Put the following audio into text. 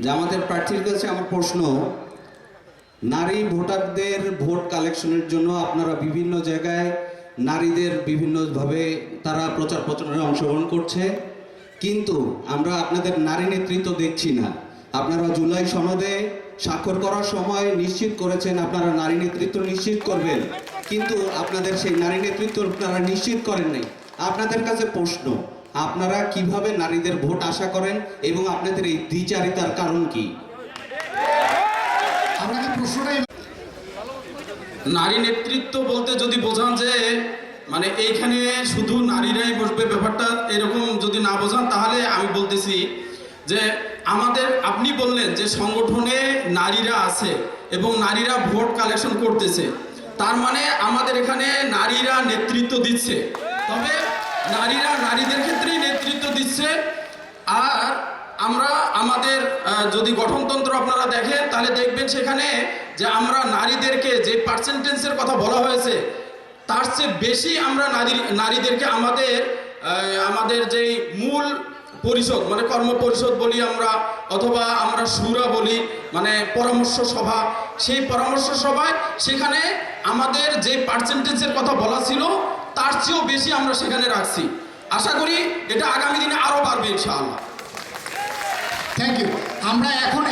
যে আমাদের প্রার্থীর কাছে আমার প্রশ্ন, নারী ভোটারদের ভোট কালেকশনের জন্য আপনারা বিভিন্ন জায়গায় নারীদের বিভিন্নভাবে তারা প্রচার প্রচারণায় অংশগ্রহণ করছে, কিন্তু আমরা আপনাদের নারী নেতৃত্ব দেখছি না। আপনারা জুলাই সনদে স্বাক্ষর করার সময় নিশ্চিত করেছেন আপনারা নারী নেতৃত্ব নিশ্চিত করবেন, কিন্তু আপনাদের সেই নারী নেতৃত্ব আপনারা নিশ্চিত করেন নাই। আপনাদের কাছে প্রশ্ন, আপনারা কিভাবে নারীদের ভোট আশা করেন এবং আপনাদের এই দ্বিচারিতার কারণ কি? আপনাকে প্রশ্নটাই নারী নেতৃত্ব বলতে যদি বোঝান যে মানে এইখানে শুধু নারীরাই বসবে, ব্যাপারটা এরকম যদি না বোঝান তাহলে আমি বলতেছি যে আমাদের, আপনি বললেন যে সংগঠনে নারীরা আছে এবং নারীরা ভোট কালেকশন করতেছে, তার মানে আমাদের এখানে নারীরা নেতৃত্ব দিচ্ছে। তবে নারীরা নারীদের ক্ষেত্রেই নেতৃত্ব দিচ্ছে। আর আমরা আমাদের যদি গঠনতন্ত্র আপনারা দেখেন তাহলে দেখবেন সেখানে যে আমরা নারীদেরকে যে পার্সেন্টেজের কথা বলা হয়েছে তার চেয়ে বেশি আমরা নারীদেরকে আমাদের যেই মূল পরিষদ মানে কর্ম পরিষদ বলি আমরা, অথবা আমরা শুরা বলি মানে পরামর্শ সভা, সেই পরামর্শ সভায় সেখানে আমাদের যে পার্সেন্টেজের কথা বলা ছিল তার চেয়েও বেশি আমরা সেখানে রাখছি। আশা করি এটা আগামী দিনে আরও বাড়বে ইনশাআল্লাহ। Thank you. আমরা এখন